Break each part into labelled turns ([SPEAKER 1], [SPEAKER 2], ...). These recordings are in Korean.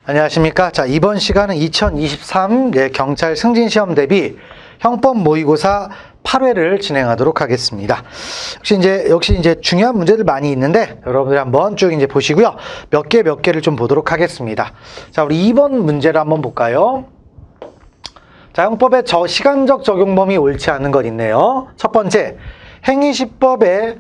[SPEAKER 1] 안녕하십니까. 자, 이번 시간은 2023 경찰 승진시험 대비 형법 모의고사 8회를 진행하도록 하겠습니다. 역시 이제 중요한 문제들 많이 있는데 여러분들 한번 쭉 이제 보시고요. 몇 개를 좀 보도록 하겠습니다. 자, 우리 2번 문제를 한번 볼까요? 자, 형법의 시간적 적용 범위 옳지 않은 것 있네요. 첫 번째, 행위시법에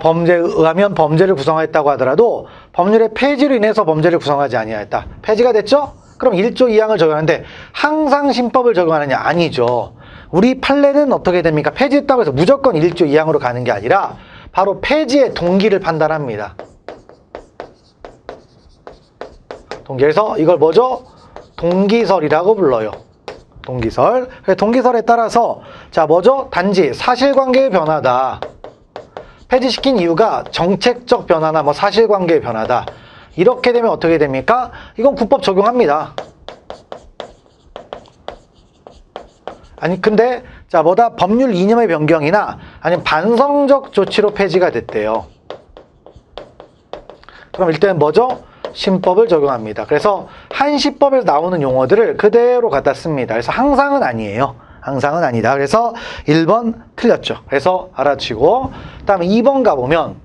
[SPEAKER 1] 범죄에 의하면 범죄를 구성하였다고 하더라도 법률의 폐지로 인해서 범죄를 구성하지 아니하였다. 폐지가 됐죠? 그럼 1조 2항을 적용하는데 항상 신법을 적용하느냐? 아니죠. 우리 판례는 어떻게 됩니까? 폐지했다고 해서 무조건 1조 2항으로 가는 게 아니라 바로 폐지의 동기를 판단합니다. 동기에서 이걸 뭐죠? 동기설이라고 불러요. 동기설. 동기설에 따라서 뭐죠? 단지 사실관계의 변화다. 폐지시킨 이유가 정책적 변화나 사실관계의 변화다. 이렇게 되면 어떻게 됩니까? 이건 국법 적용합니다. 아니 근데 법률 이념의 변경이나 아니면 반성적 조치로 폐지가 됐대요. 그럼 일단 뭐죠? 신법을 적용합니다. 그래서 한시법에서 나오는 용어들을 그대로 갖다 씁니다. 그래서 항상은 아니에요. 항상은 아니다. 그래서 1번 틀렸죠. 그래서 알아주시고, 그 다음에 2번 가보면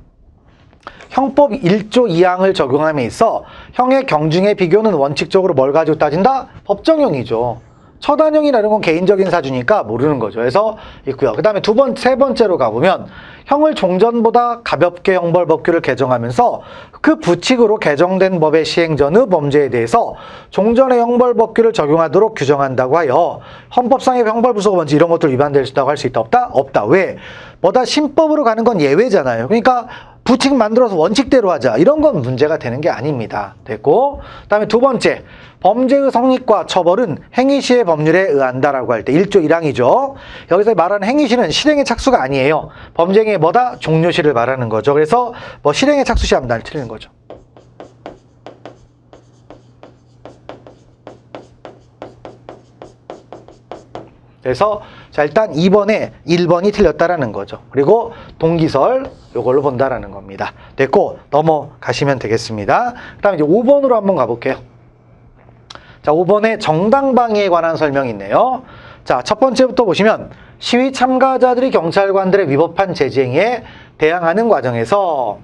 [SPEAKER 1] 형법 1조 2항을 적용함에 있어 형의 경중의 비교는 원칙적으로 뭘 가지고 따진다? 법정형이죠. 처단형이나 이런 건 개인적인 사주니까 모르는 거죠. 그래서 있고요. 그 다음에 세 번째로 가보면 형을 종전보다 가볍게 형벌법규를 개정하면서 그 부칙으로 개정된 법의 시행 전의 범죄에 대해서 종전의 형벌법규를 적용하도록 규정한다고 하여 헌법상의 형벌부수가 뭔지 이런 것들 위반될 수 있다고 할 수 있다? 없다? 없다. 왜? 신법으로 가는 건 예외잖아요. 그러니까 부칙 만들어서 원칙대로 하자. 이런 건 문제가 되는 게 아닙니다. 됐고, 그 다음에 두 번째, 범죄의 성립과 처벌은 행위시의 법률에 의한다라고 할 때 1조 1항이죠. 여기서 말하는 행위시는 실행의 착수가 아니에요. 범죄의 종료시를 말하는 거죠. 그래서 실행의 착수시 하면 날 틀리는 거죠. 그래서 일단 2번에 1번이 틀렸다라는 거죠. 그리고 동기설 요걸로 본다라는 겁니다. 됐고 넘어가시면 되겠습니다. 그 다음에 이제 5번으로 한번 가볼게요. 5번에 정당방위에 관한 설명이 있네요. 첫 번째부터 보시면 시위 참가자들이 경찰관들의 위법한 제지행위에 대항하는 과정에서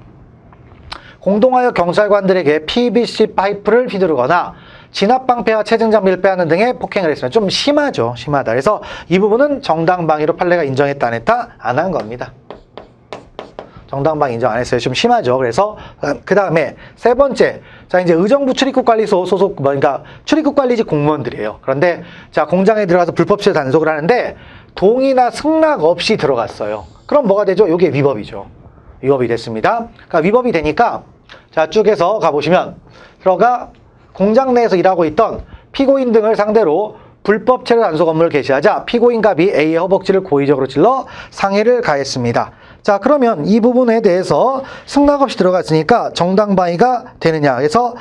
[SPEAKER 1] 공동하여 경찰관들에게 PVC 파이프를 휘두르거나 진압방패와 체증장비를 빼앗는 등의 폭행을 했으면 좀 심하죠. 심하다. 그래서 이 부분은 정당방위로 판례가 인정했다 안 했다? 안 한 겁니다. 정당방위 인정 안 했어요. 좀 심하죠. 그래서 그 다음에 세 번째, 이제 의정부 출입국관리소 소속 그러니까 출입국관리직 공무원들이에요. 그런데 공장에 들어가서 불법시설 단속을 하는데 동의나 승낙 없이 들어갔어요. 그럼 뭐가 되죠? 이게 위법이죠. 위법이 됐습니다. 그러니까 위법이 되니까 쭉 해서 가보시면 공장 내에서 일하고 있던 피고인 등을 상대로 불법 체류 단속 업무를 개시하자 피고인 갑이 A의 허벅지를 고의적으로 찔러 상해를 가했습니다. 그러면 이 부분에 대해서 승낙 없이 들어갔으니까 정당방위가 되느냐. 그래서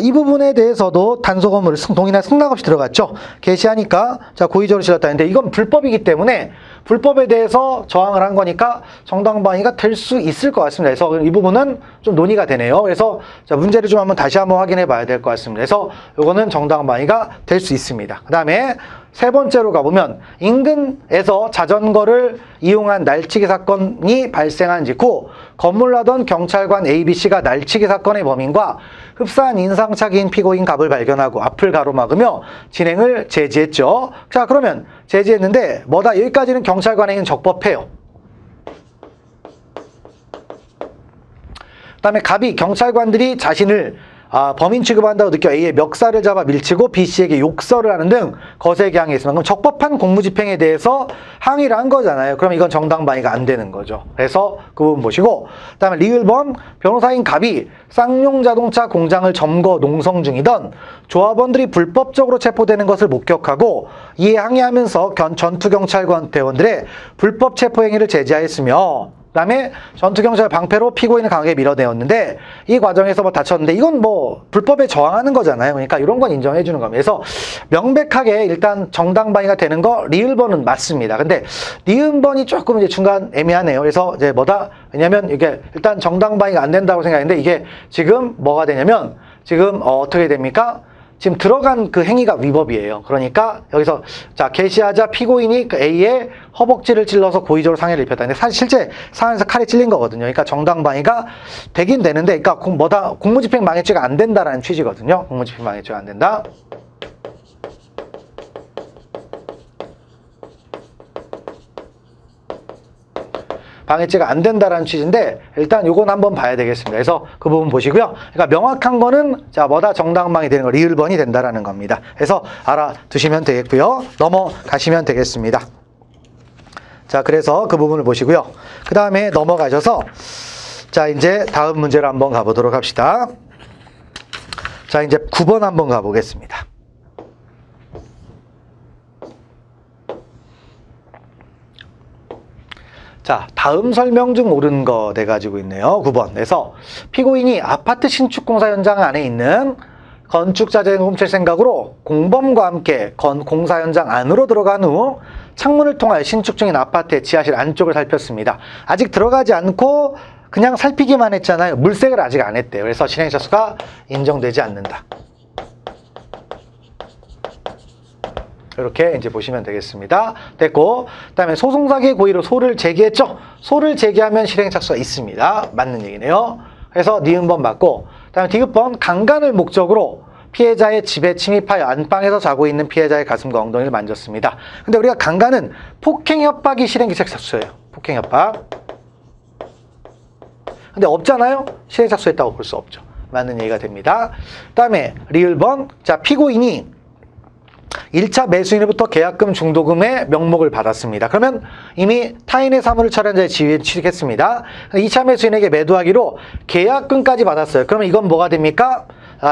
[SPEAKER 1] 이 부분에 대해서도 단속 업무를 동의나 승낙 없이 들어갔죠. 개시하니까 고의적으로 찔렀다는데 이건 불법이기 때문에 불법에 대해서 저항을 한 거니까 정당방위가 될 수 있을 것 같습니다. 그래서 이 부분은 좀 논의가 되네요. 그래서 문제를 좀 다시 한번 확인해 봐야 될 것 같습니다. 그래서 이거는 정당방위가 될 수 있습니다. 그 다음에 세 번째로 가보면 인근에서 자전거를 이용한 날치기 사건이 발생한 직후 건물하던 경찰관 ABC가 날치기 사건의 범인과 흡사한 인상착의인 피고인 갑을 발견하고 앞을 가로막으며 진행을 제지했죠. 그러면 제지했는데 여기까지는 경찰관에게는 적법해요. 그 다음에 갑이 경찰관들이 자신을 범인 취급한다고 느껴 A의 멱살을 잡아 밀치고 B씨에게 욕설을 하는 등 거세게 항의했으면 그럼 적법한 공무집행에 대해서 항의를 한 거잖아요. 그럼 이건 정당방위가 안 되는 거죠. 그래서 그 부분 보시고 그 다음에 리을번 변호사인 갑이 쌍용자동차 공장을 점거 농성 중이던 조합원들이 불법적으로 체포되는 것을 목격하고 이에 항의하면서 전투경찰관 대원들의 불법 체포행위를 제지하였으며 그 다음에 전투경찰 방패로 피고인을 강하게 밀어내었는데 이 과정에서 다쳤는데 이건 불법에 저항하는 거잖아요. 그러니까 이런 건 인정해 주는 겁니다. 그래서 명백하게 일단 정당방위가 되는 거 리을번은 맞습니다. 근데 니은번이 조금 이제 중간 애매하네요. 그래서 이제 왜냐면 이게 일단 정당방위가 안 된다고 생각했는데 이게 지금 뭐가 되냐면 지금 어떻게 됩니까? 지금 들어간 그 행위가 위법이에요. 그러니까 여기서 자 개시하자 피고인이 그 A의 허벅지를 찔러서 고의적으로 상해를 입혔다. 근데 사실 실제 상황에서 칼에 찔린 거거든요. 그러니까 정당방위가 되긴 되는데, 그러니까 공무집행 망해죄가 안 된다라는 취지거든요. 공무집행 망해죄가 안 된다. 방해죄가 안 된다라는 취지인데, 일단 요건 한번 봐야 되겠습니다. 그래서 그 부분 보시고요. 그러니까 명확한 거는 자 정당방위 되는 거 리을번이 된다라는 겁니다. 그래서 알아두시면 되겠고요. 넘어가시면 되겠습니다. 자, 그래서 그 부분을 보시고요. 그 다음에 넘어가셔서 자 이제 다음 문제로 한번 가보도록 합시다. 자, 이제 9번 한번 가보겠습니다. 자, 다음 설명 중 옳은 거 돼가지고 있네요. 9번. 그래서 피고인이 아파트 신축공사 현장 안에 있는 건축자재를 훔칠 생각으로 공범과 함께 공사 현장 안으로 들어간 후 창문을 통하여 신축 중인 아파트의 지하실 안쪽을 살폈습니다. 아직 들어가지 않고 그냥 살피기만 했잖아요. 물색을 아직 안 했대요. 그래서 실행차수가 인정되지 않는다. 이렇게 이제 보시면 되겠습니다. 됐고, 그 다음에 소송사기의 고의로 소를 제기했죠? 소를 제기하면 실행착수가 있습니다. 맞는 얘기네요. 그래서 니은번 맞고, 그 다음에 디귿번 강간을 목적으로 피해자의 집에 침입하여 안방에서 자고 있는 피해자의 가슴과 엉덩이를 만졌습니다. 근데 우리가 강간은 폭행협박이 실행착수예요. 폭행협박. 근데 없잖아요? 실행착수했다고 볼 수 없죠. 맞는 얘기가 됩니다. 그 다음에 리을번, 자 피고인이 1차 매수인으로부터 계약금 중도금의 명목을 받았습니다. 그러면 이미 타인의 사물을 처리한 자의 지위에 취득했습니다. 2차 매수인에게 매도하기로 계약금까지 받았어요. 그러면 이건 뭐가 됩니까?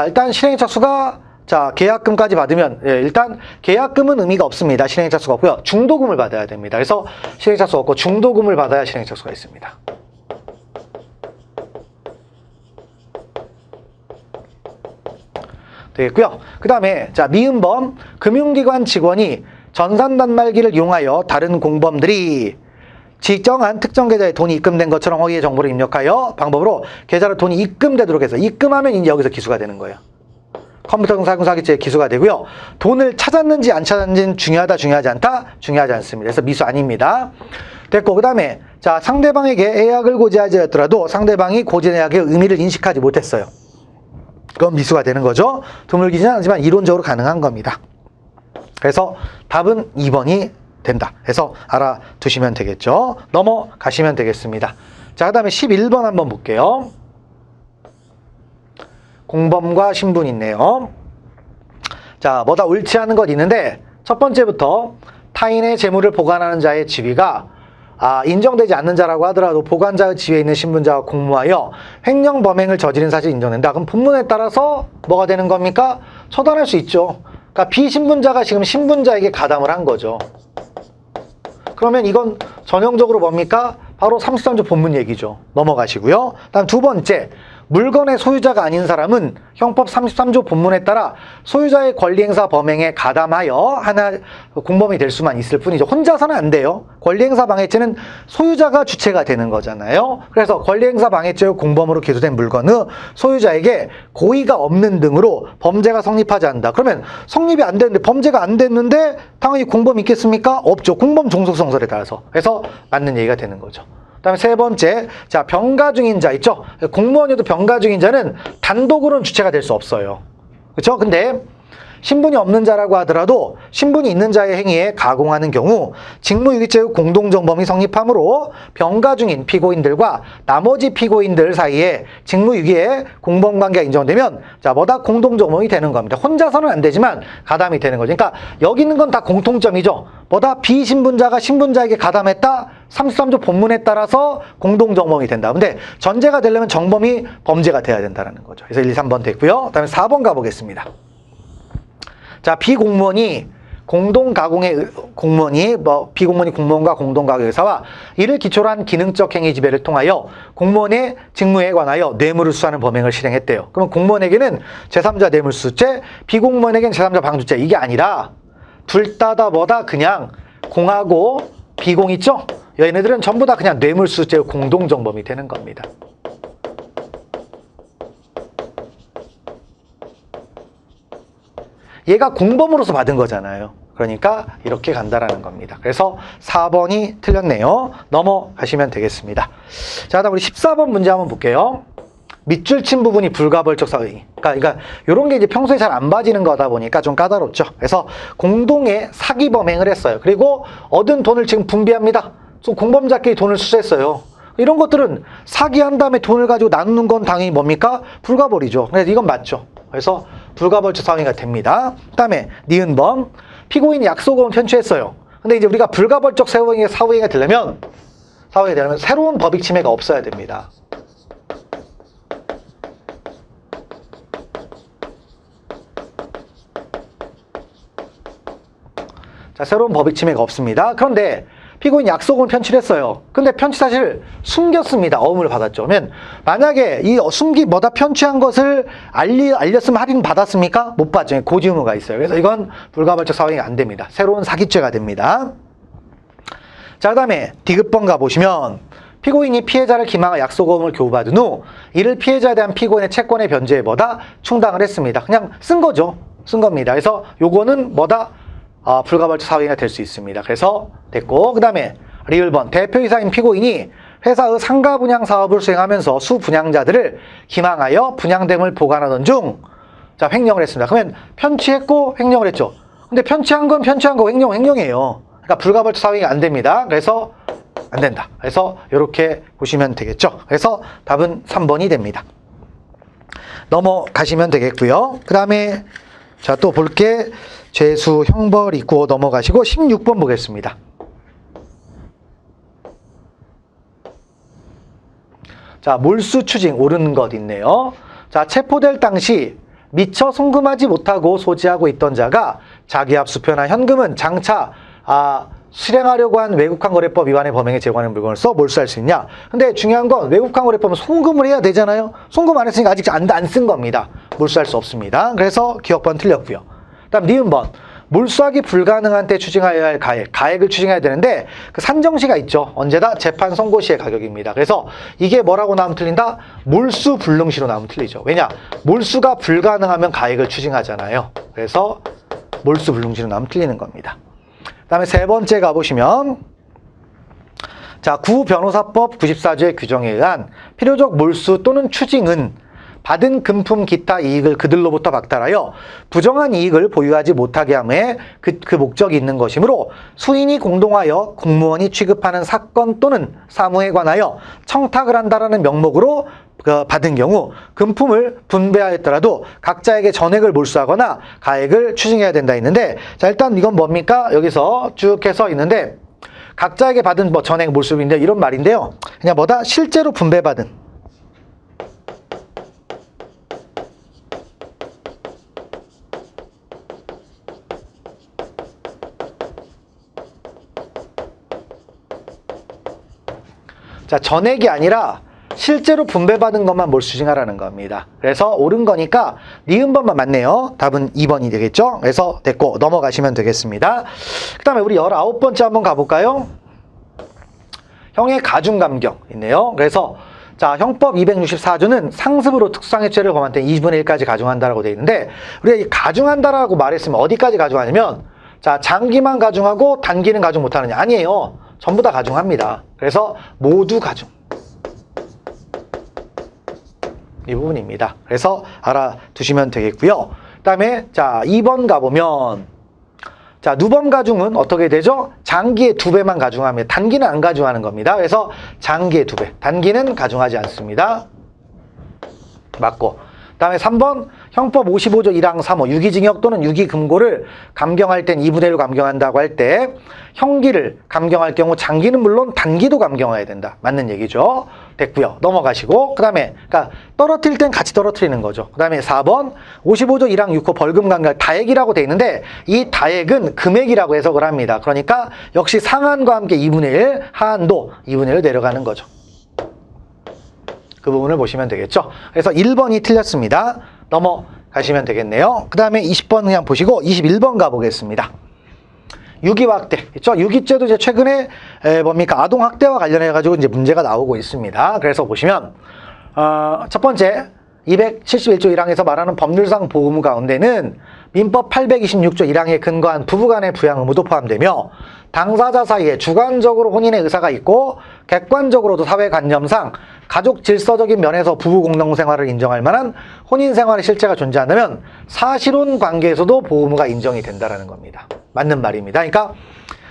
[SPEAKER 1] 일단 실행착수가 자 계약금까지 받으면 일단 계약금은 의미가 없습니다. 실행착수가 없고요. 중도금을 받아야 됩니다. 그래서 실행착수가 없고 중도금을 받아야 실행착수가 있습니다. 되겠고요. 그 다음에 자 미음범, 금융기관 직원이 전산 단말기를 이용하여 다른 공범들이 지정한 특정 계좌에 돈이 입금된 것처럼 허위의 정보를 입력하여 방법으로 계좌로 돈이 입금되도록 해서, 입금하면 이제 여기서 기수가 되는 거예요. 컴퓨터 사기죄 기수가 되고요. 돈을 찾았는지 안 찾았는지는 중요하다, 중요하지 않다? 중요하지 않습니다. 그래서 미수 아닙니다. 됐고, 그 다음에 자 상대방에게 애약을 고지하지 않았더라도 상대방이 고지한 애약의 의미를 인식하지 못했어요. 그건 미수가 되는 거죠. 드물기는 하지만 이론적으로 가능한 겁니다. 그래서 답은 2번이 된다. 그래서 알아두시면 되겠죠. 넘어가시면 되겠습니다. 자, 그 다음에 11번 한번 볼게요. 공범과 신분 있네요. 자, 뭐다 옳지 않은 것 있는데, 첫 번째부터 타인의 재물을 보관하는 자의 지위가 인정되지 않는 자라고 하더라도 보관자의 지위에 있는 신분자가 공모하여 횡령 범행을 저지른 사실이 인정된다. 그럼 본문에 따라서 뭐가 되는 겁니까? 처단할 수 있죠. 그러니까 비신분자가 지금 신분자에게 가담을 한 거죠. 그러면 이건 전형적으로 뭡니까? 바로 33조 본문 얘기죠. 넘어가시고요. 다음 두 번째, 물건의 소유자가 아닌 사람은 형법 33조 본문에 따라 소유자의 권리행사 범행에 가담하여 하나 공범이 될 수만 있을 뿐이죠. 혼자서는 안 돼요. 권리행사 방해죄는 소유자가 주체가 되는 거잖아요. 그래서 권리행사 방해죄의 공범으로 기소된 물건의 소유자에게 고의가 없는 등으로 범죄가 성립하지 않는다. 그러면 성립이 안 되는데, 범죄가 안 됐는데 당연히 공범이 있겠습니까? 없죠. 공범 종속성설에 따라서. 그래서 맞는 얘기가 되는 거죠. 그다음에 세 번째, 자 병가 중인 자 있죠. 공무원이어도 병가 중인 자는 단독으로는 주체가 될 수 없어요. 그렇죠? 근데 신분이 없는 자라고 하더라도 신분이 있는 자의 행위에 가공하는 경우 직무유기죄의 공동정범이 성립하므로 병가 중인 피고인들과 나머지 피고인들 사이에 직무유기의 공범관계가 인정되면 자 뭐다 공동정범이 되는 겁니다. 혼자서는 안 되지만 가담이 되는 거죠. 그러니까 여기 있는 건 다 공통점이죠. 뭐다 비신분자가 신분자에게 가담했다. 33조 본문에 따라서 공동정범이 된다. 근데 전제가 되려면 정범이 범죄가 돼야 된다는 거죠. 그래서 1, 2, 3번 됐고요. 그다음에 4번 가보겠습니다. 자, 비공무원이 비공무원이 공무원과 공동가공 의사와 이를 기초로 한 기능적 행위 지배를 통하여 공무원의 직무에 관하여 뇌물을 수수하는 범행을 실행했대요. 그러면 공무원에게는 제3자 뇌물수수죄, 비공무원에게는 제3자 방조죄, 이게 아니라 둘 다 뭐다 그냥 공하고 비공 있죠? 얘네들은 전부 다 그냥 뇌물수수죄의 공동정범이 되는 겁니다. 얘가 공범으로서 받은 거잖아요. 그러니까 이렇게 간다라는 겁니다. 그래서 4번이 틀렸네요. 넘어가시면 되겠습니다. 자, 다음 우리 14번 문제 한번 볼게요. 밑줄 친 부분이 불가벌적 사위. 그러니까 이런 게 이제 평소에 잘 안 봐지는 거다 보니까 좀 까다롭죠. 그래서 공동의 사기 범행을 했어요. 그리고 얻은 돈을 지금 분배합니다. 공범자끼리 돈을 수수했어요. 이런 것들은 사기한 다음에 돈을 가지고 나누는 건 당연히 뭡니까? 불가벌이죠. 그래서 이건 맞죠. 그래서 불가벌적 사위가 됩니다. 그다음에 니은범, 피고인이 약속을 편취했어요. 근데 이제 우리가 불가벌적 사위가 되려면 새로운 법익 침해가 없어야 됩니다. 자, 새로운 법익 침해가 없습니다. 그런데 피고인이 약속을 편취했어요. 근데 편취 사실을 숨겼습니다. 어음을 받았죠. 그러면 만약에 이 편취한 것을 알렸으면 할인 받았습니까? 못 받죠. 고지 의무가 있어요. 그래서 이건 불가벌적 사위가 안 됩니다. 새로운 사기죄가 됩니다. 자, 그다음에 디귿번 가보시면 피고인이 피해자를 기망하여 약속어음을 교부받은 후 이를 피해자에 대한 피고인의 채권의 변제에 충당을 했습니다. 그냥 쓴 거죠. 쓴 겁니다. 그래서 요거는 불가벌적 사위가 될 수 있습니다. 그래서 됐고, 그 다음에 리을번, 대표이사인 피고인이 회사의 상가 분양 사업을 수행하면서 수분양자들을 기망하여 분양됨을 보관하던 중, 자, 횡령을 했습니다. 그러면 편취했고 횡령을 했죠. 근데 편취한 거 횡령이에요. 그러니까 불가벌적 사위가 안 됩니다. 그래서 안 된다. 그래서 이렇게 보시면 되겠죠. 그래서 답은 3번이 됩니다. 넘어가시면 되겠고요. 그 다음에 자, 또 볼게. 죄수 형벌 있고 넘어가시고 16번 보겠습니다. 자, 몰수 추징 옳은 것 있네요. 자, 체포될 당시 미처 송금하지 못하고 소지하고 있던 자가 자기압 수표나 현금은 장차 실행하려고 한 외국환거래법 위반의 범행에 제공하는 물건을 써 몰수할 수 있냐? 근데 중요한 건 외국환거래법은 송금을 해야 되잖아요. 송금 안 했으니까 아직 안 쓴 겁니다. 몰수할 수 없습니다. 그래서 기억번 틀렸고요. 다음 니은번, 몰수하기 불가능한 때 추징하여야 할 가액을 추징해야 되는데 그 산정시가 있죠. 언제다? 재판 선고 시의 가격입니다. 그래서 이게 뭐라고 나오면 틀린다? 몰수 불능시로 나오면 틀리죠. 왜냐? 몰수가 불가능하면 가액을 추징하잖아요. 그래서 몰수 불능시로 나오면 틀리는 겁니다. 그 다음에 세 번째 가보시면 자, 구변호사법 94조의 규정에 의한 필요적 몰수 또는 추징은 받은 금품 기타 이익을 그들로부터 박탈하여 부정한 이익을 보유하지 못하게 함에 그 목적이 있는 것이므로 수인이 공동하여 공무원이 취급하는 사건 또는 사무에 관하여 청탁을 한다라는 명목으로 받은 경우 금품을 분배하였더라도 각자에게 전액을 몰수하거나 가액을 추징해야 된다 했는데, 자, 일단 이건 뭡니까? 여기서 쭉 해서 있는데 각자에게 받은 전액 몰수인데 이런 말인데요. 그냥 실제로 분배받은 자, 전액이 아니라 실제로 분배받은 것만 몰수징하라는 겁니다. 그래서 옳은 거니까 니은번만 맞네요. 답은 2번이 되겠죠. 그래서 됐고 넘어가시면 되겠습니다. 그 다음에 우리 19번째 한번 가볼까요? 형의 가중감경 있네요. 그래서 자, 형법 264조는 상습으로 특수상해죄를 범한 때 2분의 1까지 가중한다라고 되어 있는데, 우리가 이 가중한다라고 말했으면 어디까지 가중하냐면, 자, 장기만 가중하고 단기는 가중 못하느냐? 아니에요. 전부 다 가중합니다. 그래서 모두 가중. 이 부분입니다. 그래서 알아두시면 되겠고요. 그 다음에 자, 2번 가보면 자, 누범 가중은 어떻게 되죠? 장기의 2배만 가중하면 단기는 안 가중하는 겁니다. 그래서 장기의 2배, 단기는 가중하지 않습니다. 맞고. 그 다음에 3번 형법 55조 1항 3호 유기징역 또는 유기금고를 감경할 땐 2분의 1로 감경한다고 할 때 형기를 감경할 경우 장기는 물론 단기도 감경해야 된다. 맞는 얘기죠. 됐고요. 넘어가시고 그 다음에 그러니까 떨어뜨릴 땐 같이 떨어뜨리는 거죠. 그 다음에 4번 55조 1항 6호 벌금 감경 다액이라고 돼 있는데 이 다액은 금액이라고 해석을 합니다. 그러니까 역시 상한과 함께 2분의 1 하한도 2분의 1 내려가는 거죠. 그 부분을 보시면 되겠죠. 그래서 1번이 틀렸습니다. 넘어가시면 되겠네요. 그 다음에 20번 그냥 보시고 21번 가보겠습니다. 유기학대 있죠. 유기죄도 이제 최근에 아동학대와 관련해 가지고 이제 문제가 나오고 있습니다. 그래서 보시면 첫 번째 271조 1항에서 말하는 법률상 보호 의무 가운데는 민법 826조 1항에 근거한 부부간의 부양 의무도 포함되며 당사자 사이에 주관적으로 혼인의 의사가 있고 객관적으로도 사회관념상 가족 질서적인 면에서 부부 공동생활을 인정할 만한 혼인생활의 실체가 존재한다면 사실혼 관계에서도 보호 의무가 인정이 된다는 겁니다. 맞는 말입니다. 그러니까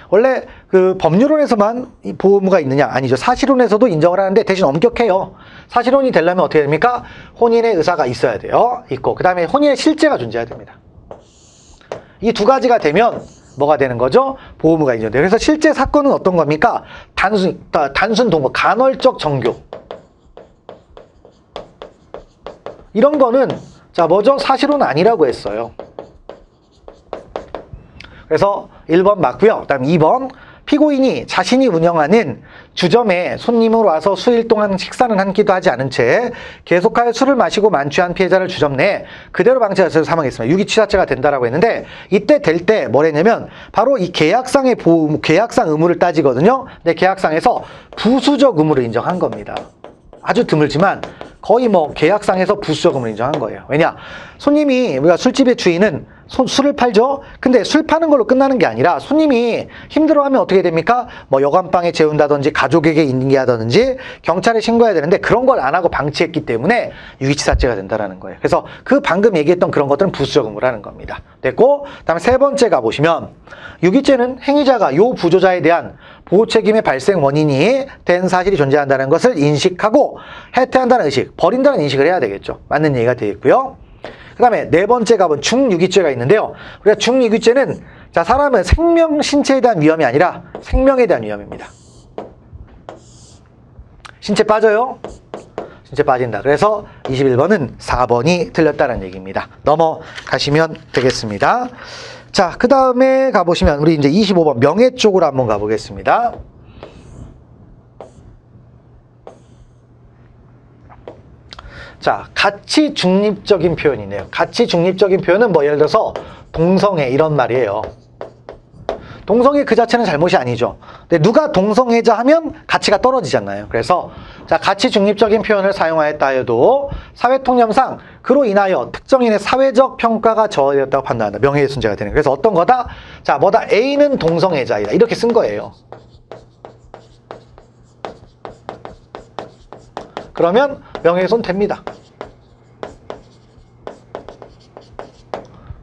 [SPEAKER 1] 원래 그 법률론에서만 이 보호 의무가 있느냐? 아니죠. 사실혼에서도 인정을 하는데 대신 엄격해요. 사실혼이 되려면 어떻게 됩니까? 혼인의 의사가 있어야 돼요. 있고 그 다음에 혼인의 실체가 존재해야 됩니다. 이 두 가지가 되면 뭐가 되는 거죠? 보호 의무가 인정돼요. 그래서 실제 사건은 어떤 겁니까? 단순 동거, 간헐적 정교. 이런 거는 자 뭐죠? 사실혼 아니라고 했어요. 그래서 1번 맞고요. 그 다음 2번 피고인이 자신이 운영하는 주점에 손님으로 와서 수일 동안 식사는 한 끼도 하지 않은 채 계속하여 술을 마시고 만취한 피해자를 주점 내에 그대로 방치해서 사망했습니다. 유기치사죄가 된다라고 했는데 이때 될 때 뭐랬냐면 바로 이 계약상의 보호, 계약상 의무를 따지거든요. 근데 계약상에서 부수적 의무를 인정한 겁니다. 아주 드물지만 거의 뭐 계약상에서 부수적 의무를 인정한 거예요. 왜냐? 손님이 우리가 술집의 주인은 술을 팔죠. 근데 술 파는 걸로 끝나는 게 아니라 손님이 힘들어하면 어떻게 됩니까? 뭐 여관방에 재운다든지 가족에게 인계하든지 경찰에 신고해야 되는데 그런 걸 안 하고 방치했기 때문에 유기치사죄가 된다라는 거예요. 그래서 그 방금 얘기했던 그런 것들은 부수적 의무라는 겁니다. 됐고, 그다음에 세 번째 가보시면 유기죄는 행위자가 요 부조자에 대한 보호 책임의 발생 원인이 된 사실이 존재한다는 것을 인식하고 해태한다는 의식, 버린다는 인식을 해야 되겠죠. 맞는 얘기가 되겠고요. 그 다음에 네 번째 갑은 중유기죄가 있는데요. 우리가 중유기죄는 자 사람은 생명, 신체에 대한 위험이 아니라 생명에 대한 위험입니다. 신체 빠져요? 신체 빠진다. 그래서 21번은 4번이 틀렸다는 얘기입니다. 넘어가시면 되겠습니다. 자, 그 다음에 가보시면 우리 이제 25번 명예 쪽으로 한번 가보겠습니다. 자, 가치 중립적인 표현이네요. 가치 중립적인 표현은 뭐 예를 들어서 동성애 이런 말이에요. 동성애 그 자체는 잘못이 아니죠. 근데 누가 동성애자 하면 가치가 떨어지잖아요. 그래서 자, 가치 중립적인 표현을 사용하였다 해도 사회통념상 그로 인하여 특정인의 사회적 평가가 저하되었다고 판단한다. 명예훼손죄가 되는. 그래서 어떤 거다? 자, 뭐다? A는 동성애자이다. 이렇게 쓴 거예요. 그러면 명예훼손 됩니다.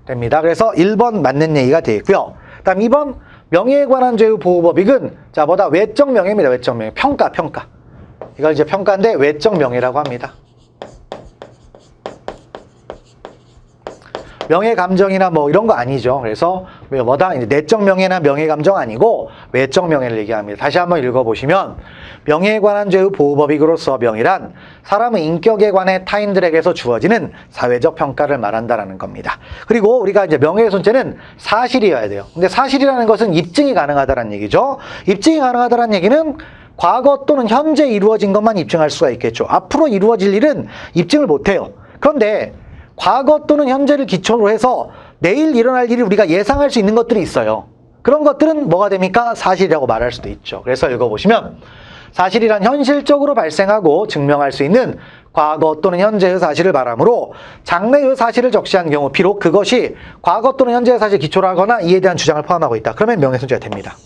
[SPEAKER 1] 됩니다. 그래서 1번 맞는 얘기가 되겠고요. 그 다음 2번 명예에 관한 죄의 보호법익은 자 뭐다? 외적 명예입니다. 외적 명예. 평가. 이걸 이제 평가인데 외적 명예라고 합니다. 명예 감정이나 뭐 이런 거 아니죠. 그래서 뭐다? 내적 명예나 명예 감정 아니고 외적 명예를 얘기합니다. 다시 한번 읽어보시면 명예에 관한 죄의 보호법익으로서 명예란 사람의 인격에 관해 타인들에게서 주어지는 사회적 평가를 말한다라는 겁니다. 그리고 우리가 이제 명예훼손죄는 사실이어야 돼요. 근데 사실이라는 것은 입증이 가능하다는 얘기죠. 입증이 가능하다는 얘기는 과거 또는 현재 이루어진 것만 입증할 수가 있겠죠. 앞으로 이루어질 일은 입증을 못해요. 그런데 과거 또는 현재를 기초로 해서 내일 일어날 일이 우리가 예상할 수 있는 것들이 있어요. 그런 것들은 뭐가 됩니까? 사실이라고 말할 수도 있죠. 그래서 읽어보시면 사실이란 현실적으로 발생하고 증명할 수 있는 과거 또는 현재의 사실을 말하므로 장래의 사실을 적시한 경우 비록 그것이 과거 또는 현재의 사실을 기초로 하거나 이에 대한 주장을 포함하고 있다. 그러면 명예훼손죄가 됩니다.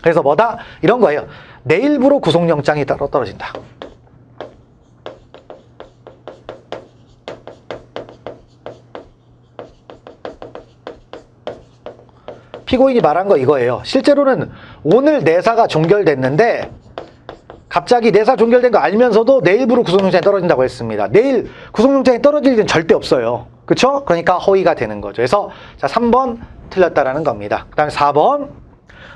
[SPEAKER 1] 그래서 뭐다? 이런 거예요. 내일부로 구속영장이 떨어진다. 피고인이 말한 거 이거예요. 실제로는 오늘 내사가 종결됐는데 갑자기 내사 종결된 거 알면서도 내일부로 구속영장이 떨어진다고 했습니다. 내일 구속영장이 떨어질 일은 절대 없어요. 그렇죠? 그러니까 허위가 되는 거죠. 그래서 자 3번 틀렸다라는 겁니다. 그 다음에 4번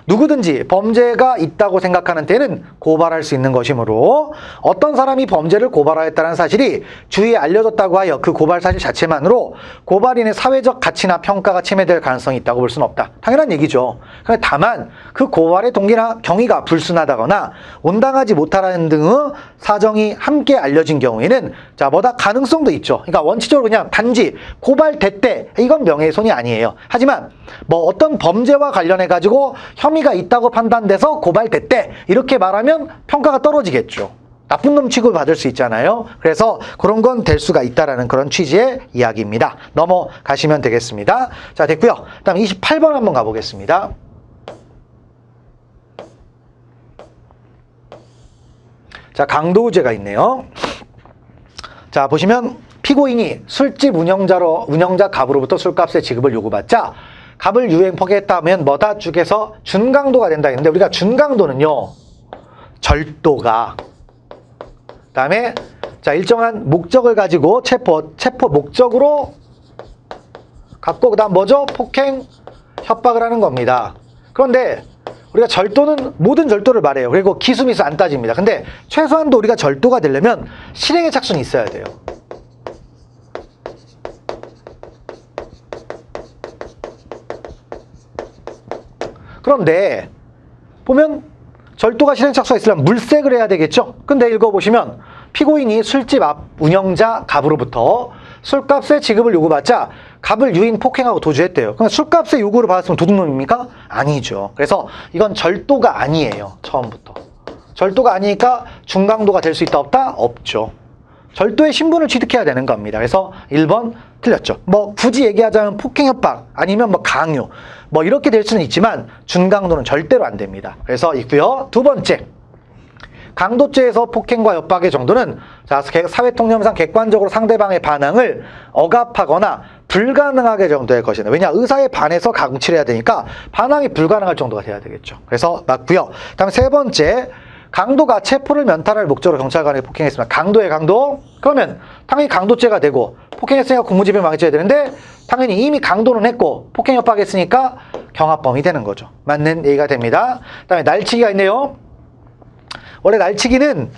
[SPEAKER 1] 누구든지 범죄가 있다고 생각하는 때는 고발할 수 있는 것이므로 어떤 사람이 범죄를 고발하였다는 사실이 주위에 알려졌다고 하여 그 고발 사실 자체만으로 고발인의 사회적 가치나 평가가 침해될 가능성이 있다고 볼 수는 없다. 당연한 얘기죠. 그런데 다만 그 고발의 동기나 경위가 불순하다거나 온당하지 못하는 등의 사정이 함께 알려진 경우에는 자 뭐다? 가능성도 있죠. 그러니까 원칙적으로 그냥 단지 고발됐대 이건 명예훼손이 아니에요. 하지만 뭐 어떤 범죄와 관련해 가지고 혐의가 있다고 판단돼서 고발됐대 이렇게 말하면 평가가 떨어지겠죠. 나쁜 놈 취급을 받을 수 있잖아요. 그래서 그런 건 될 수가 있다라는 그런 취지의 이야기입니다. 넘어가시면 되겠습니다. 자, 됐고요. 그다음 28번 한번 가보겠습니다. 자, 강도우죄가 있네요. 자, 보시면 피고인이 술집 운영자 갑으로부터 술값의 지급을 요구받자 갑을 유행 포기했다면 뭐다 쪽에서 준강도가 된다 했는데, 우리가 준강도는요, 절도가, 그다음에 자, 일정한 목적을 가지고 체포 목적으로 갖고, 그다음 뭐죠? 폭행, 협박을 하는 겁니다. 그런데 우리가 절도는 모든 절도를 말해요. 그리고 기수미수 안 따집니다. 근데 최소한도 우리가 절도가 되려면 실행의 착순이 있어야 돼요. 그런데 보면 절도가 실행 착수가 있으려면 물색을 해야 되겠죠. 근데 읽어보시면 피고인이 술집 앞 운영자 갑으로부터 술값의 지급을 요구받자 갑을 유인 폭행하고 도주했대요. 그럼 술값의 요구를 받았으면 도둑놈입니까? 아니죠. 그래서 이건 절도가 아니에요. 처음부터. 절도가 아니니까 중강도가 될 수 있다 없다? 없죠. 절도의 신분을 취득해야 되는 겁니다. 그래서 1번 틀렸죠. 뭐 굳이 얘기하자면 폭행 협박 아니면 뭐 강요 뭐 이렇게 될 수는 있지만 준강도는 절대로 안 됩니다. 그래서 있고요. 두 번째, 강도죄에서 폭행과 협박의 정도는 자, 사회통념상 객관적으로 상대방의 반항을 억압하거나 불가능하게 정도의 것이다. 왜냐? 의사에 반해서 강치를 해야 되니까 반항이 불가능할 정도가 돼야 되겠죠. 그래서 맞고요. 다음에 세 번째, 강도가 체포를 면탈할 목적으로 경찰관에게 폭행했으면 강도의 강도? 그러면 당연히 강도죄가 되고 폭행했으니까 공무집행 방해죄가 되는데 당연히 이미 강도는 했고 폭행 협박했으니까 경합범이 되는 거죠. 맞는 얘기가 됩니다. 그다음에 날치기가 있네요. 원래 날치기는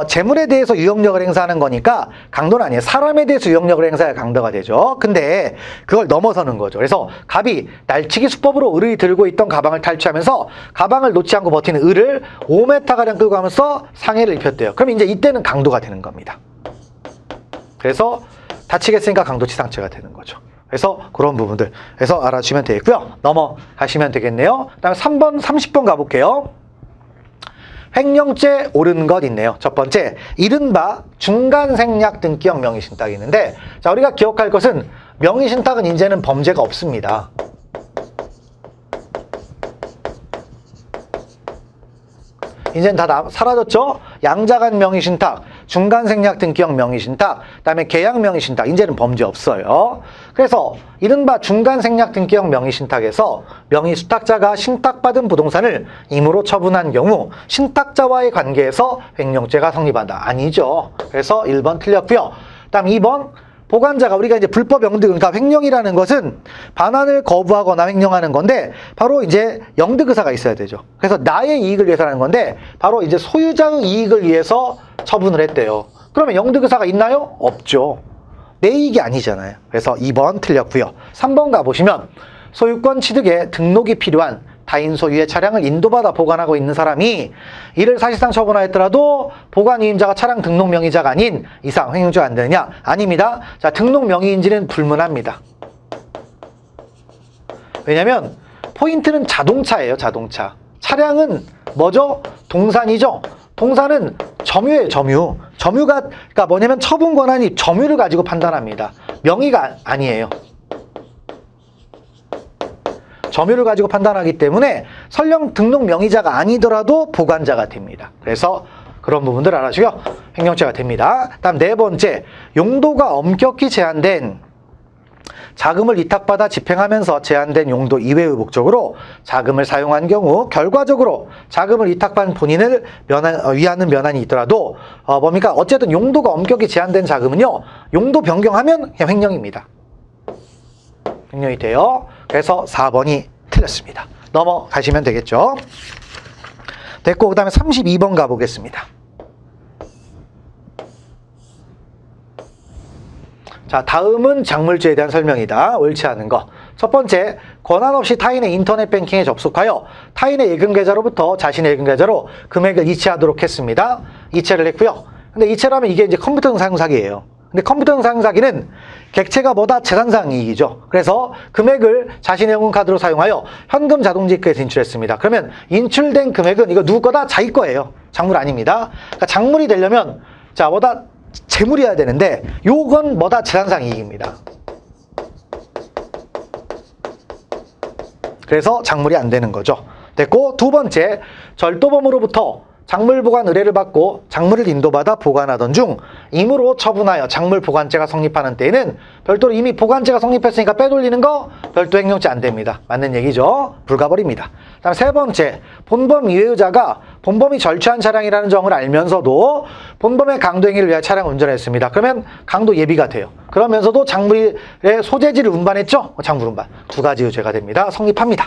[SPEAKER 1] 재물에 대해서 유형력을 행사하는 거니까 강도는 아니에요. 사람에 대해서 유형력을 행사해야 강도가 되죠. 근데 그걸 넘어서는 거죠. 그래서 갑이 날치기 수법으로 을이 들고 있던 가방을 탈취하면서 가방을 놓지 않고 버티는 을을 5m가량 끌고 가면서 상해를 입혔대요. 그럼 이제 이때는 강도가 되는 겁니다. 그래서 다치겠으니까 강도치상죄가 되는 거죠. 그래서 그런 부분들 그래서 알아주시면 되겠고요. 넘어가시면 되겠네요. 그다음에 3번, 30번 가볼게요. 횡령죄 옳은 것 있네요. 첫 번째, 이른바 중간생략 등기형 명의신탁이 있는데, 자, 우리가 기억할 것은 명의신탁은 이제는 범죄가 없습니다. 이제는 다 사라졌죠? 양자간 명의신탁, 중간생략 등기형 명의신탁, 그다음에 계약 명의신탁, 이제는 범죄 없어요. 그래서 이른바 중간생략 등기형 명의신탁에서 명의수탁자가 신탁받은 부동산을 임으로 처분한 경우 신탁자와의 관계에서 횡령죄가 성립한다. 아니죠. 그래서 1번 틀렸고요. 그다음 2번, 보관자가 우리가 이제 불법 영득, 그러니까 횡령이라는 것은 반환을 거부하거나 횡령하는 건데 바로 이제 영득의사가 있어야 되죠. 그래서 나의 이익을 위해서라는 건데 바로 이제 소유자의 이익을 위해서 처분을 했대요. 그러면 영득의사가 있나요? 없죠. 내 이익이 아니잖아요. 그래서 2번 틀렸고요. 3번 가보시면 소유권 취득에 등록이 필요한 타인 소유의 차량을 인도받아 보관하고 있는 사람이 이를 사실상 처분하였더라도 보관 위임자가 차량 등록 명의자가 아닌 이상 횡령죄가 안 되느냐? 아닙니다. 자, 등록 명의인지는 불문합니다. 왜냐면 포인트는 자동차예요. 자동차. 차량은 뭐죠? 동산이죠. 동산은 점유예요. 점유. 점유가 그러니까 뭐냐면 처분 권한이 점유를 가지고 판단합니다. 명의가 아니에요. 점유를 가지고 판단하기 때문에 설령 등록 명의자가 아니더라도 보관자가 됩니다. 그래서 그런 부분들 알아주시고요. 횡령죄가 됩니다. 다음 네 번째, 용도가 엄격히 제한된 자금을 위탁받아 집행하면서 제한된 용도 이외의 목적으로 자금을 사용한 경우 결과적으로 자금을 위탁받은 본인을 위하는 면한이 있더라도 뭡니까? 어쨌든 용도가 엄격히 제한된 자금은요. 용도 변경하면 그냥 횡령입니다. 횡령이 돼요. 그래서 4번이 틀렸습니다. 넘어가시면 되겠죠. 됐고, 그 다음에 32번 가보겠습니다. 자, 다음은 작물죄에 대한 설명이다. 옳지 않은 거. 첫 번째, 권한 없이 타인의 인터넷 뱅킹에 접속하여 타인의 예금 계좌로부터 자신의 예금 계좌로 금액을 이체하도록 했습니다. 이체를 했고요. 근데 이체를 하면 이게 이제 컴퓨터 사용 사기예요. 근데 컴퓨터 사용 사기는 객체가 뭐다? 재산상 이익이죠. 그래서 금액을 자신의 현금카드로 사용하여 현금 자동지급에 진출했습니다. 그러면 인출된 금액은 이거 누구 거다? 자기 거예요. 작물 아닙니다. 그러니까 작물이 되려면 자 뭐다? 재물이어야 되는데 요건 뭐다? 재산상 이익입니다. 그래서 작물이 안 되는 거죠. 됐고, 두 번째, 절도범으로부터 작물 보관 의뢰를 받고 작물을 인도받아 보관하던 중 임으로 처분하여 작물 보관죄가 성립하는 때에는 별도로 이미 보관죄가 성립했으니까 빼돌리는 거 별도 행정죄 안 됩니다. 맞는 얘기죠. 불가버립니다. 다음 세 번째, 본범 이외유자가 본범이 절취한 차량이라는 점을 알면서도 본범의 강도 행위를 위하여 차량을 운전했습니다. 그러면 강도 예비가 돼요. 그러면서도 작물의 소재지를 운반했죠. 작물 운반. 두 가지 죄가 됩니다. 성립합니다.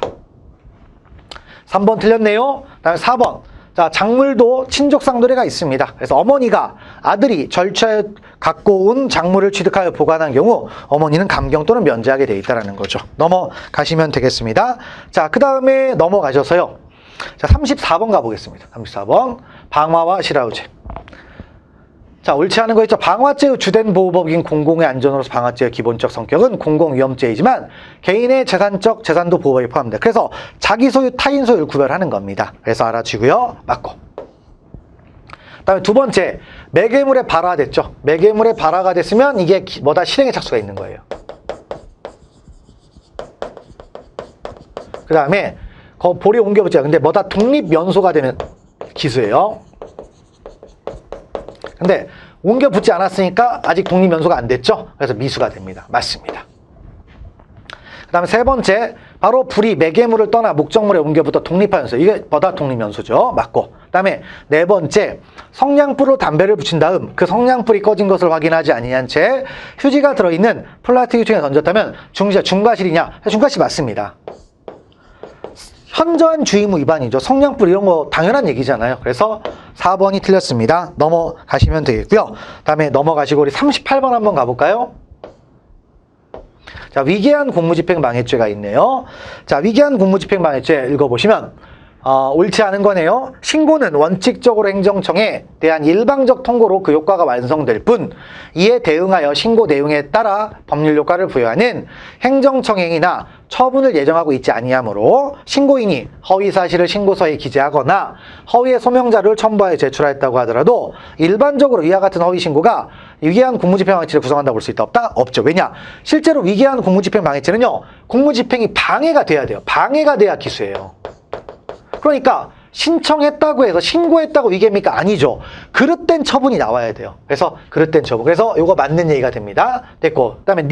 [SPEAKER 1] 3번 틀렸네요. 다음에 4번. 자, 작물도 친족상도례가 있습니다. 그래서 어머니가 아들이 절취하여 갖고 온 작물을 취득하여 보관한 경우 어머니는 감경 또는 면제하게 돼 있다는 거죠. 넘어가시면 되겠습니다. 자, 그 다음에 넘어가셔서요. 자, 34번 가보겠습니다. 34번. 방화와 실화유죄. 자, 옳지 않은 거 있죠. 방화죄의 주된 보호법인 공공의 안전으로서 방화죄의 기본적 성격은 공공위험죄이지만 개인의 재산적 재산도 보호법에 포함됩니다. 그래서 자기 소유, 타인 소유를 구별하는 겁니다. 그래서 알아주고요. 맞고. 그다음에 두 번째, 매개물의 발화가 됐죠. 매개물의 발화가 됐으면 이게 뭐다? 실행의 착수가 있는 거예요. 그 다음에 볼이 옮겨붙죠. 근데 뭐다? 독립면소가 되면 기수예요. 근데 옮겨 붙지 않았으니까 아직 독립면소가 안 됐죠. 그래서 미수가 됩니다. 맞습니다. 그 다음에 세 번째, 바로 불이 매개물을 떠나 목적물에 옮겨 붙어 독립하면서 이게 뭐다? 독립면소죠. 맞고. 그 다음에 네 번째, 성냥불로 담배를 붙인 다음 그 성냥불이 꺼진 것을 확인하지 아니한 채 휴지가 들어있는 플라스틱 유통에 던졌다면 중과실이냐? 중과실 맞습니다. 현저한 주의무 위반이죠. 성냥불 이런 거 당연한 얘기잖아요. 그래서 4번이 틀렸습니다. 넘어가시면 되겠고요. 다음에 넘어가시고 우리 38번 한번 가볼까요? 자, 위계한 공무집행 방해죄가 있네요. 자, 위계한 공무집행 방해죄 읽어보시면 옳지 않은 거네요. 신고는 원칙적으로 행정청에 대한 일방적 통고로 그 효과가 완성될 뿐 이에 대응하여 신고 내용에 따라 법률 효과를 부여하는 행정청행이나 처분을 예정하고 있지 아니하므로 신고인이 허위 사실을 신고서에 기재하거나 허위의 소명자료를 첨부하여 제출하였다고 하더라도 일반적으로 이와 같은 허위 신고가 위계한 공무집행 방해죄를 구성한다고 볼 수 있다 없다? 없죠. 왜냐? 실제로 위계한 공무집행 방해죄는요. 공무집행이 방해가 돼야 돼요. 방해가 돼야 기수예요. 그러니까 신청했다고 해서 신고했다고 위계입니까? 아니죠. 그릇된 처분이 나와야 돼요. 그래서 그릇된 처분. 그래서 이거 맞는 얘기가 됩니다. 됐고, 그다음에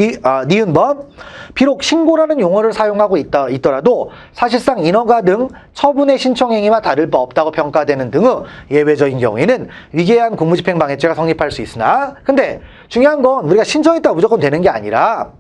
[SPEAKER 1] 니은범. 비록 신고라는 용어를 사용하고 있더라도 사실상 인허가 등 처분의 신청 행위와 다를 바 없다고 평가되는 등의 예외적인 경우에는 위계한 공무집행 방해죄가 성립할 수 있으나, 근데 중요한 건 우리가 신청했다고 무조건 되는 게 아니라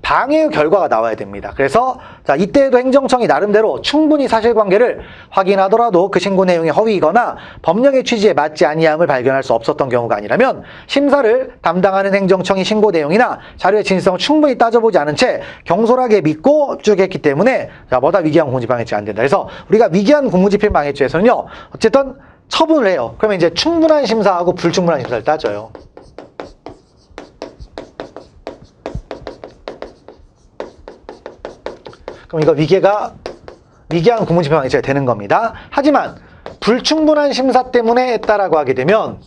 [SPEAKER 1] 방해의 결과가 나와야 됩니다. 그래서 자, 이때에도 행정청이 나름대로 충분히 사실관계를 확인하더라도 그 신고 내용이 허위이거나 법령의 취지에 맞지 아니함을 발견할 수 없었던 경우가 아니라면 심사를 담당하는 행정청이 신고 내용이나 자료의 진실성을 충분히 따져보지 않은 채 경솔하게 믿고 추적했기 때문에 자, 뭐다? 위계한 공무집행방해죄 안 된다. 그래서 우리가 위계한 공무집행방해죄에서는요, 어쨌든 처분을 해요. 그러면 이제 충분한 심사하고 불충분한 심사를 따져요. 그럼 이거 위계한 공무집행방해죄가 되는 겁니다. 하지만 불충분한 심사 때문에 했다라고 하게 되면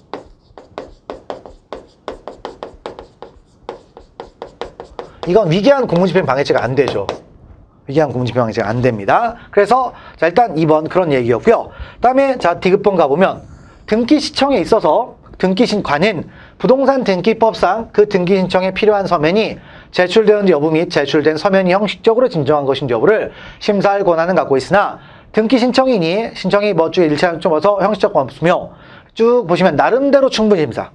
[SPEAKER 1] 이건 위계한 공무집행방해죄가 안 되죠. 위계한 공무집행방해죄가 안 됩니다. 그래서 자, 일단 2번 그런 얘기였고요. 그다음에 자, 디귿번 가보면 등기 신청에 있어서 등기 신관은 부동산 등기법상 그 등기 신청에 필요한 서면이 제출되는 여부 및 제출된 서면이 형식적으로 진정한 것인지 여부를 심사할 권한은 갖고 있으나 등기 신청인이 신청이 쭉 일치하는 좀 어서 형식적 권 없으며 쭉 보시면 나름대로 충분히 심사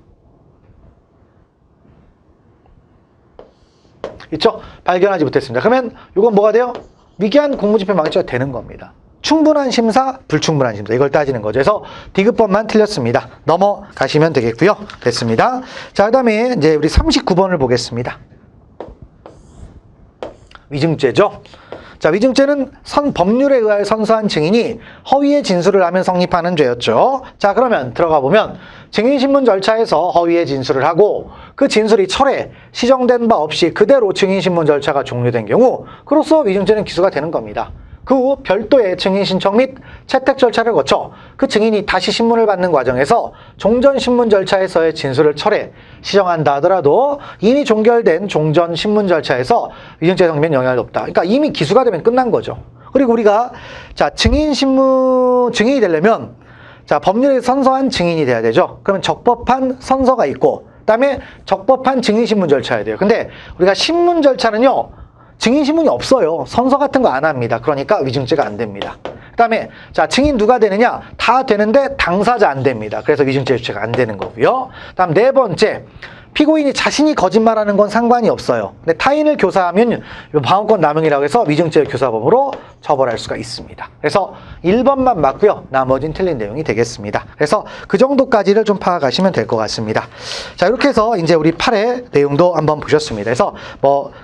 [SPEAKER 1] 있죠? 발견하지 못했습니다. 그러면 이건 뭐가 돼요? 위계한 공무집행방해죄가 되는 겁니다. 충분한 심사, 불충분한 심사 이걸 따지는 거죠. 그래서 디귿번만 틀렸습니다. 넘어가시면 되겠고요. 됐습니다. 자, 그다음에 이제 우리 39번을 보겠습니다. 위증죄죠. 자, 위증죄는 법률에 의하여 선서한 증인이 허위의 진술을 하면 성립하는 죄였죠. 자, 그러면 들어가 보면 증인신문 절차에서 허위의 진술을 하고 그 진술이 철회, 시정된 바 없이 그대로 증인신문 절차가 종료된 경우 그로써 위증죄는 기소가 되는 겁니다. 그 후 별도의 증인 신청 및 채택 절차를 거쳐 그 증인이 다시 신문을 받는 과정에서 종전 신문 절차에서의 진술을 철회, 시정한다 하더라도 이미 종결된 종전 신문 절차에서 위증죄 성립엔 영향이 없다. 그러니까 이미 기소가 되면 끝난 거죠. 그리고 우리가 자, 증인이 되려면 자, 법률에 선서한 증인이 돼야 되죠. 그러면 적법한 선서가 있고 그다음에 적법한 증인신문 절차야 돼요. 근데 우리가 신문 절차는요. 증인신문이 없어요. 선서 같은 거 안 합니다. 그러니까 위증죄가 안 됩니다. 그 다음에 자, 증인 누가 되느냐? 다 되는데 당사자 안 됩니다. 그래서 위증죄 유죄가 안 되는 거고요. 다음 네 번째, 피고인이 자신이 거짓말하는 건 상관이 없어요. 근데 타인을 교사하면 방어권 남용이라고 해서 위증죄 교사범으로 처벌할 수가 있습니다. 그래서 1번만 맞고요. 나머지는 틀린 내용이 되겠습니다. 그래서 그 정도까지를 좀 파악하시면 될 것 같습니다. 자, 이렇게 해서 이제 우리 8회 내용도 한번 보셨습니다. 그래서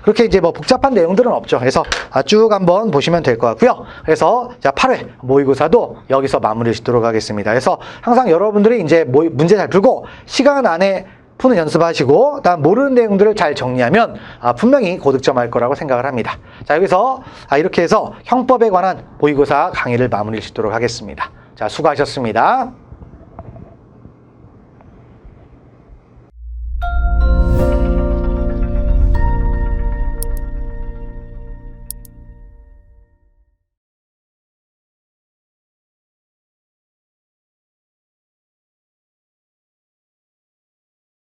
[SPEAKER 1] 그렇게 이제 복잡한 내용들은 없죠. 그래서 쭉 한번 보시면 될 것 같고요. 그래서 자, 8회 모의고사도 여기서 마무리 짓도록 하겠습니다. 그래서 항상 여러분들이 이제 문제 잘 풀고 시간 안에 푸는 연습하시고 다음 모르는 내용들을 잘 정리하면 분명히 고득점할 거라고 생각을 합니다. 자, 여기서 이렇게 해서 형법에 관한 모의고사 강의를 마무리 짓도록 하겠습니다. 자, 수고하셨습니다.